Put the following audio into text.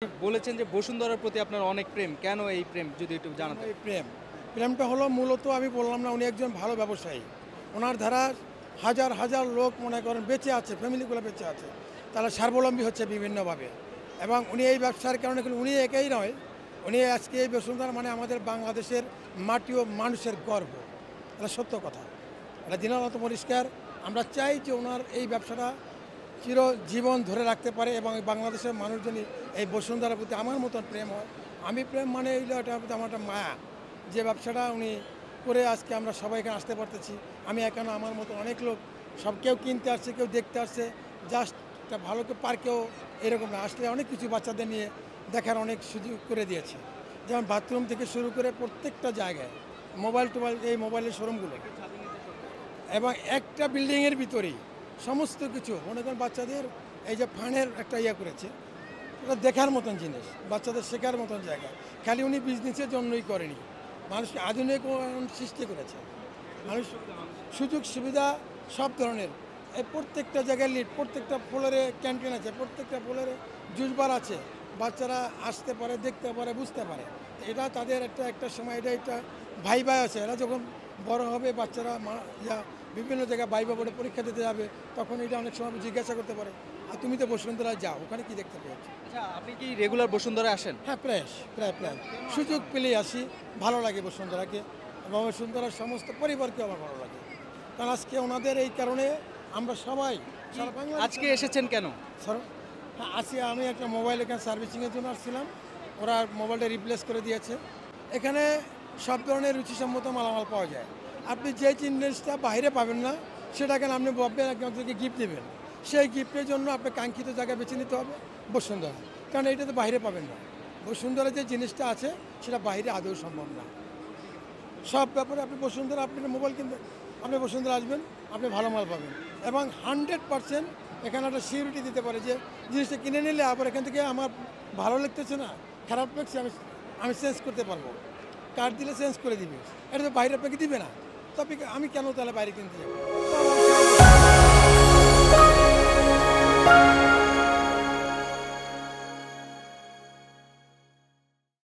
বলেছেন যে বসুন্ধরার প্রতি আপনার অনেক প্রেম। কেন এই প্রেম যদি একটু জানাতেন? এই প্রেমটা হলো মূলত আমি বললাম না উনি একজন ভালো ব্যবসায়ী। ওনার দ্বারা হাজার হাজার লোক মনে করেন বেঁচে আছে, ফ্যামিলিগুলো বেঁচে আছে। তারা স্বাবলম্বী হচ্ছে বিভিন্নভাবে। এবং উনি এই ব্যবসার কারণে কিন্তু উনি একাই নয়, উনি আজকে এই বসুন্ধরা মানে আমাদের বাংলাদেশের মাটি ও মানুষের গর্ব। এটা সত্য কথা, এটা দিনানত পরিষ্কার। আমরা চাই যে ওনার এই ব্যবসাটা চিরজীবন ধরে রাখতে পারে এবং এই বাংলাদেশের মানুষজনই এই বসুন্ধরার প্রতি আমার মতন প্রেম হয়। আমি প্রেম মানে এইগুলো এটার প্রতি আমার একটা মায়া, যে ব্যবসাটা উনি করে আজকে আমরা সবাই এখানে আসতে পারতেছি। আমি এখানে আমার মতো অনেক লোক সব কেউ কিনতে আসছে, কেউ দেখতে আসছে, জাস্ট একটা ভালো কেউ পার্কেও এরকম না আসলে অনেক কিছু বাচ্চাদের নিয়ে দেখার অনেক সুযোগ করে দিয়েছে। যেমন বাথরুম থেকে শুরু করে প্রত্যেকটা জায়গায় টোবাইল এই মোবাইলের শোরুমগুলো এবং একটা বিল্ডিংয়ের ভিতরেই সমস্ত কিছু মনে করেন বাচ্চাদের এই যে ফানের একটা ইয়ে করেছে, এটা দেখার মতন জিনিস, বাচ্চাদের শেখার মতন জায়গা। খালি উনি বিজনেসের জন্যই করেনি, মানুষকে আধুনিকরণ সৃষ্টি করেছে। মানুষ সুযোগ সুবিধা সব ধরনের এই প্রত্যেকটা জায়গায় লিড, প্রত্যেকটা ফ্লোরে ক্যান্টিন আছে, প্রত্যেকটা ফ্লোরে জুস বার আছে। বাচ্চারা আসতে পারে, দেখতে পারে, বুঝতে পারে। এটা তাদের একটা সময় এটা ভাই আছে। এরা যখন বড় হবে বাচ্চারা বিভিন্ন জায়গায় বাইবা বোর্ডে পরীক্ষা দিতে যাবে, তখন এটা অনেক সময় জিজ্ঞাসা করতে পারে, আর তুমি তো বসুন্ধরায় যাও, ওখানে কি দেখতে পেয়েছো? আচ্ছা, আপনি কি রেগুলার বসুন্ধরায় আসেন? হ্যাঁ, প্রায় সুযোগ পেলেই আসি। ভালো লাগে বসুন্ধরাকে এবং বসুন্ধরার সমস্ত পরিবারকে আমার ভালো লাগে। কারণ আজকে ওনাদের এই কারণে আমরা সবাই সারা বাংলা আজকে এসেছেন কেন? হ্যাঁ, আমি একটা মোবাইল এখানে সার্ভিসিংয়ের জন্য আসছিলাম। ওরা মোবাইলটা রিপ্লেস করে দিয়েছে। এখানে সব ধরনের রুচিসম্মত মালামাল পাওয়া যায়। আপনি যে জিনিসটা বাইরে পাবেন না, সেটাকে আপনি ভাববেন আপনাদেরকে গিফট দেবেন। সেই গিফটের জন্য আপনার কাঙ্ক্ষিত জায়গা বেছে নিতে হবে বসুন্ধরা, কারণ এটা তো বাইরে পাবেন না। বসুন্ধরা যে জিনিসটা আছে সেটা বাইরে আদৌ সম্ভব না। সব ব্যাপারে আপনি বসুন্ধরা, আপনি মোবাইল কিনবেন, আপনি বসুন্ধরা আসবেন, আপনি ভালো মাল পাবেন এবং 100% এখানে একটা সিকিউরিটি দিতে পারে যে জিনিসটা কিনে নিলে আবার এখান থেকে আমার ভালো লাগতেছে না, খারাপ লাগছে, আমি চেঞ্জ করতে পারবো। কার্ড দিলে চেঞ্জ করে দিবে, এটা তো বাইরে আপনাকে দিবে না। তো আমি কেন তাহলে বাইরে কিনতে যাবো?